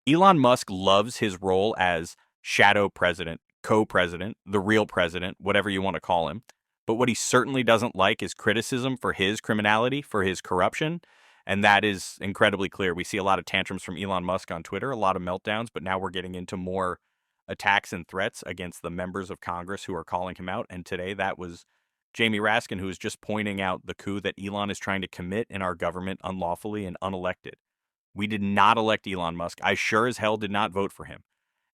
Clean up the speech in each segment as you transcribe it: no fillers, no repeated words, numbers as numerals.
Elon Musk loves his role as shadow president, co-president, the real president, whatever you want to call him. But what he certainly doesn't like is criticism for his criminality, for his corruption. And that is incredibly clear. We see a lot of tantrums from Elon Musk on Twitter, a lot of meltdowns, but now we're getting into more attacks and threats against the members of Congress who are calling him out. And today that was Jamie Raskin, who was just pointing out the coup that Elon is trying to commit in our government unlawfully and unelected. We did not elect Elon Musk. I sure as hell did not vote for him.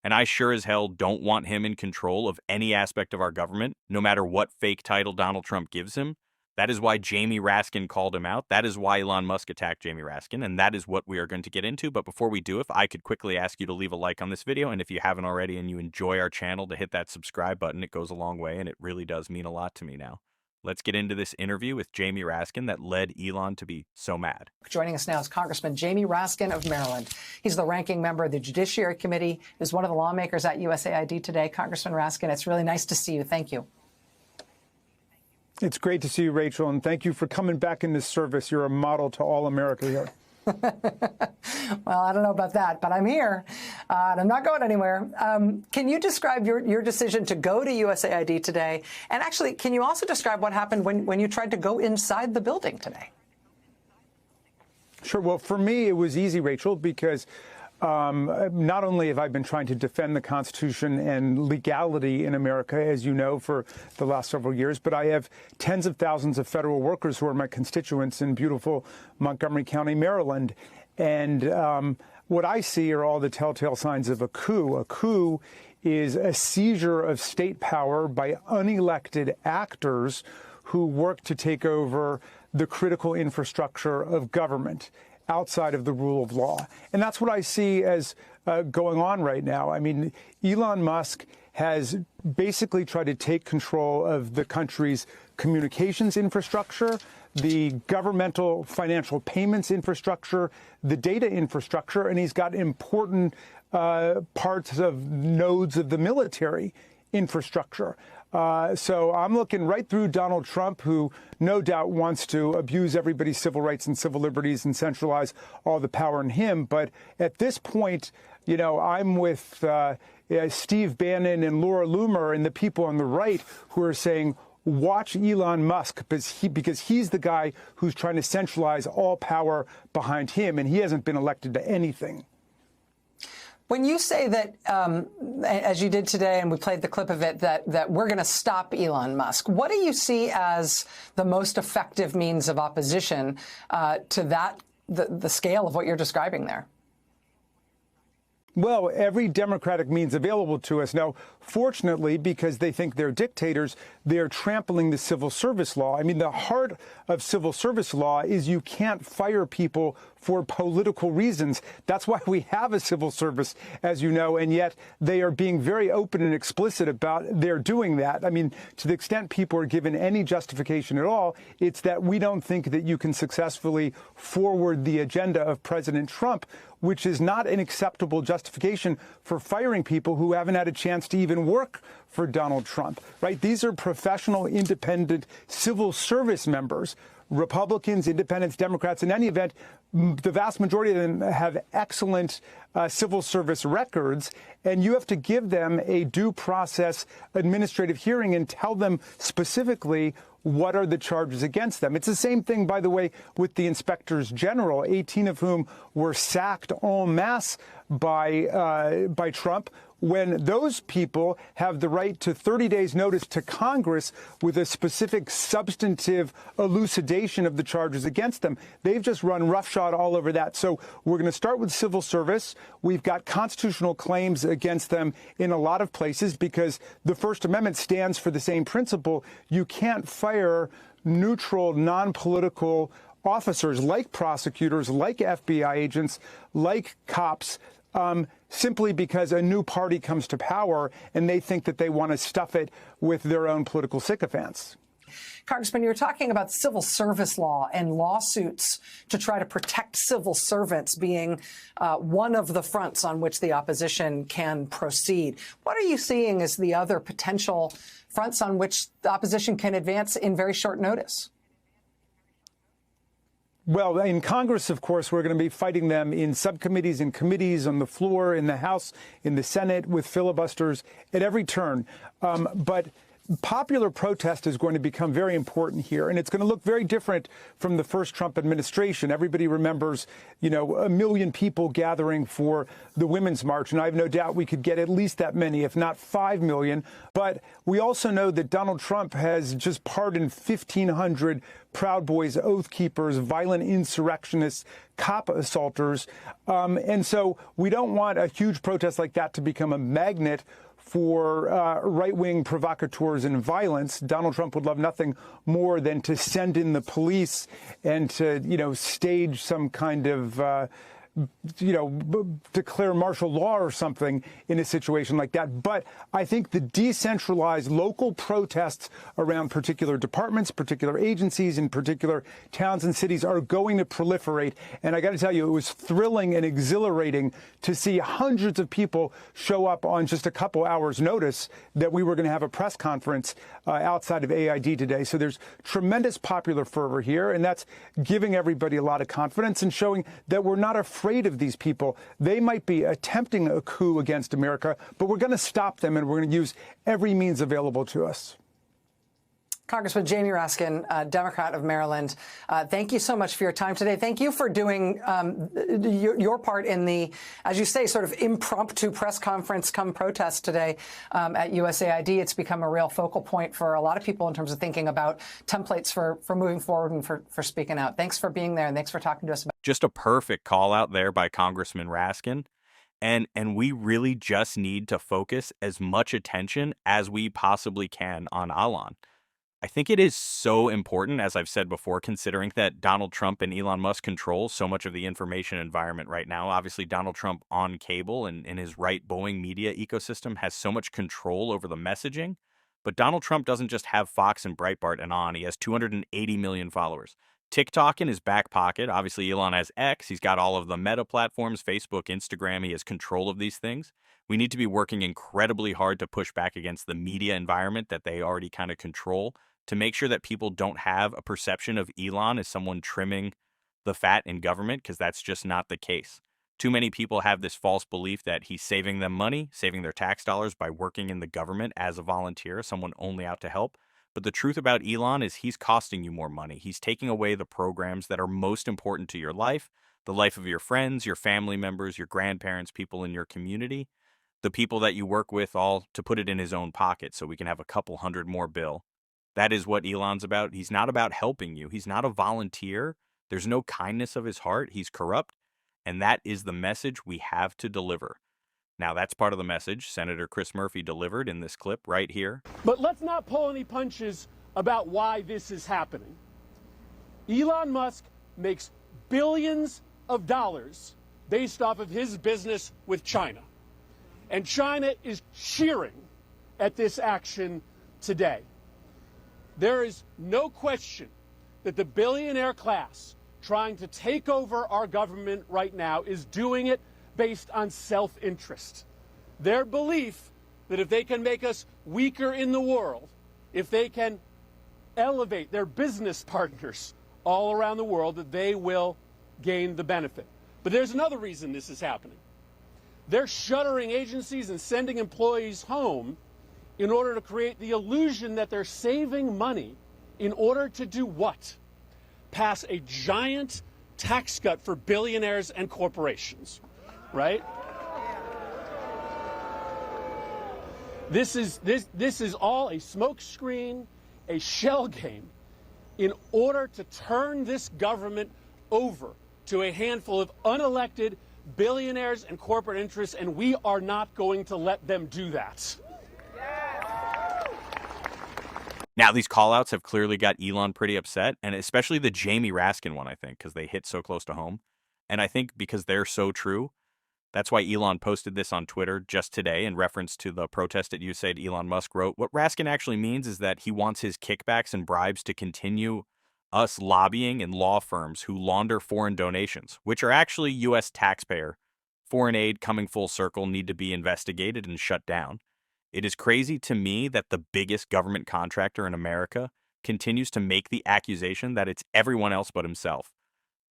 And I sure as hell don't want him in control of any aspect of our government, no matter what fake title Donald Trump gives him. That is why Jamie Raskin called him out. That is why Elon Musk attacked Jamie Raskin. And that is what we are going to get into. But before we do, if I could quickly ask you to leave a like on this video. And if you haven't already and you enjoy our channel, to hit that subscribe button. It goes a long way and it really does mean a lot to me now. Let's get into this interview with Jamie Raskin that led Elon to be so mad. Joining us now is Congressman Jamie Raskin of Maryland. He's the ranking member of the Judiciary Committee, is one of the lawmakers at USAID today. Congressman Raskin, it's really nice to see you. Thank you. It's great to see you, Rachel, and thank you for coming back into service. You're a model to all America here. Well, I don't know about that, but I'm here, and I'm not going anywhere. Can you describe your decision to go to USAID today? And actually, can you also describe what happened when you tried to go inside the building today? Sure. Well, for me, it was easy, Rachel, because not only have I been trying to defend the Constitution and legality in America, as you know, for the last several years, but I have tens of thousands of federal workers who are my constituents in beautiful Montgomery County, Maryland. And what I see are all the telltale signs of a coup. A coup is a seizure of state power by unelected actors who work to take over the critical infrastructure of government outside of the rule of law. And that's what I see as going on right now. I mean, Elon Musk has basically tried to take control of the country's communications infrastructure, the governmental financial payments infrastructure, the data infrastructure, and he's got important parts of nodes of the military infrastructure. So I'm looking right through Donald Trump, who no doubt wants to abuse everybody's civil rights and civil liberties and centralize all the power in him. But at this point, you know, I'm with Steve Bannon and Laura Loomer and the people on the right who are saying, watch Elon Musk, because he's the guy who's trying to centralize all power behind him, and he hasn't been elected to anything. When you say that, as you did today, and we played the clip of it, that we're going to stop Elon Musk, what do you see as the most effective means of opposition to that, the scale of what you're describing there? Well, every democratic means available to us. Now, fortunately, because they think they're dictators, they're trampling the civil service law. I mean, the heart of civil service law is you can't fire people for political reasons. That's why we have a civil service, as you know, and yet they are being very open and explicit about their doing that. I mean, to the extent people are given any justification at all, it's that we don't think that you can successfully forward the agenda of President Trump, which is not an acceptable justification for firing people who haven't had a chance to even work for Donald Trump, right? These are professional, independent civil service members, Republicans, independents, Democrats. In any event, the vast majority of them have excellent civil service records, and you have to give them a due process administrative hearing and tell them specifically what are the charges against them. It's the same thing, by the way, with the inspectors general, 18 of whom were sacked en masse by Trump, when those people have the right to 30 days notice to Congress with a specific substantive elucidation of the charges against them. They've just run roughshod all over that. So we're going to start with civil service. We've got constitutional claims against them in a lot of places because the First Amendment stands for the same principle. You can't fire neutral, non-political officers like prosecutors, like FBI agents, like cops, simply because a new party comes to power and they think that they want to stuff it with their own political sycophants. Congressman, you were talking about civil service law and lawsuits to try to protect civil servants being one of the fronts on which the opposition can proceed. What are you seeing as the other potential fronts on which the opposition can advance in very short notice? Well, in Congress, of course, we're going to be fighting them in subcommittees and committees, on the floor, in the House, in the Senate, with filibusters at every turn. But popular protest is going to become very important here, and it's going to look very different from the first Trump administration. Everybody remembers, 1 million people gathering for the Women's March, and I have no doubt we could get at least that many, if not 5 million. But we also know that Donald Trump has just pardoned 1,500 Proud Boys, Oath Keepers, violent insurrectionists, cop assaulters. And so we don't want a huge protest like that to become a magnet for right-wing provocateurs and violence. Donald Trump would love nothing more than to send in the police and to, stage some kind of declare martial law or something in a situation like that. But I think the decentralized local protests around particular departments, particular agencies, in particular towns and cities are going to proliferate. And I got to tell you, it was thrilling and exhilarating to see hundreds of people show up on just a couple hours' notice that we were going to have a press conference outside of AID today. So there's tremendous popular fervor here, and that's giving everybody a lot of confidence and showing that we're not afraid of these people. They might be attempting a coup against America, but we're going to stop them, and we're going to use every means available to us. Congressman Jamie Raskin, Democrat of Maryland, thank you so much for your time today. Thank you for doing your part in the, as you say, sort of impromptu press conference come protest today at USAID. It's become a real focal point for a lot of people in terms of thinking about templates for moving forward and for speaking out. Thanks for being there, and thanks for talking to us about. Just a perfect call out there by Congressman Raskin. And we really just need to focus as much attention as we possibly can on ELON. I think it is so important, as I've said before, considering that Donald Trump and Elon Musk control so much of the information environment right now. Obviously, Donald Trump on cable and in his right-boing media ecosystem has so much control over the messaging. But Donald Trump doesn't just have Fox and Breitbart and on. He has 280 million followers. TikTok in his back pocket. Obviously, Elon has X. He's got all of the meta platforms, Facebook, Instagram. He has control of these things. We need to be working incredibly hard to push back against the media environment that they already kind of control, to make sure that people don't have a perception of Elon as someone trimming the fat in government, because that's just not the case. Too many people have this false belief that he's saving them money, saving their tax dollars by working in the government as a volunteer, someone only out to help. But the truth about Elon is he's costing you more money. He's taking away the programs that are most important to your life, the life of your friends, your family members, your grandparents, people in your community, the people that you work with, all to put it in his own pocket so we can have a couple hundred more bill. That is what Elon's about. He's not about helping you. He's not a volunteer. There's no kindness of his heart. He's corrupt. And that is the message we have to deliver. Now, that's part of the message Senator Chris Murphy delivered in this clip right here. But let's not pull any punches about why this is happening. Elon Musk makes billions of dollars based off of his business with China. And China is cheering at this action today. There is no question that the billionaire class trying to take over our government right now is doing it based on self-interest. Their belief that if they can make us weaker in the world, if they can elevate their business partners all around the world, that they will gain the benefit. But there's another reason this is happening. They're shuttering agencies and sending employees home in order to create the illusion that they're saving money in order to do what? Pass a giant tax cut for billionaires and corporations, right? This is all a smokescreen, a shell game, in order to turn this government over to a handful of unelected billionaires and corporate interests, and we are not going to let them do that. Now, these call-outs have clearly got Elon pretty upset, and especially the Jamie Raskin one, I think, because they hit so close to home. And I think because they're so true, that's why Elon posted this on Twitter just today in reference to the protest at USAID Elon Musk wrote. What Raskin actually means is that he wants his kickbacks and bribes to continue us lobbying in law firms who launder foreign donations, which are actually U.S. taxpayer. Foreign aid coming full circle need to be investigated and shut down. It is crazy to me that the biggest government contractor in America continues to make the accusation that it's everyone else but himself.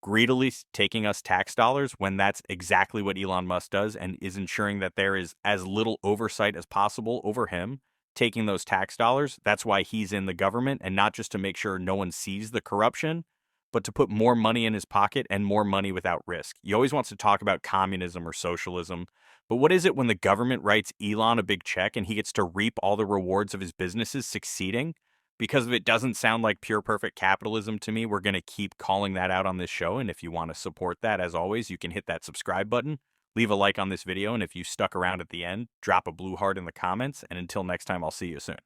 greedily taking us tax dollars when that's exactly what Elon Musk does and is ensuring that there is as little oversight as possible over him taking those tax dollars. That's why he's in the government, and not just to make sure no one sees the corruption, but to put more money in his pocket and more money without risk. He always wants to talk about communism or socialism, but what is it when the government writes Elon a big check and he gets to reap all the rewards of his businesses succeeding? Because if it doesn't sound like pure perfect capitalism to me, we're going to keep calling that out on this show. And if you want to support that, as always, you can hit that subscribe button, leave a like on this video, and if you stuck around at the end, drop a blue heart in the comments. And until next time, I'll see you soon.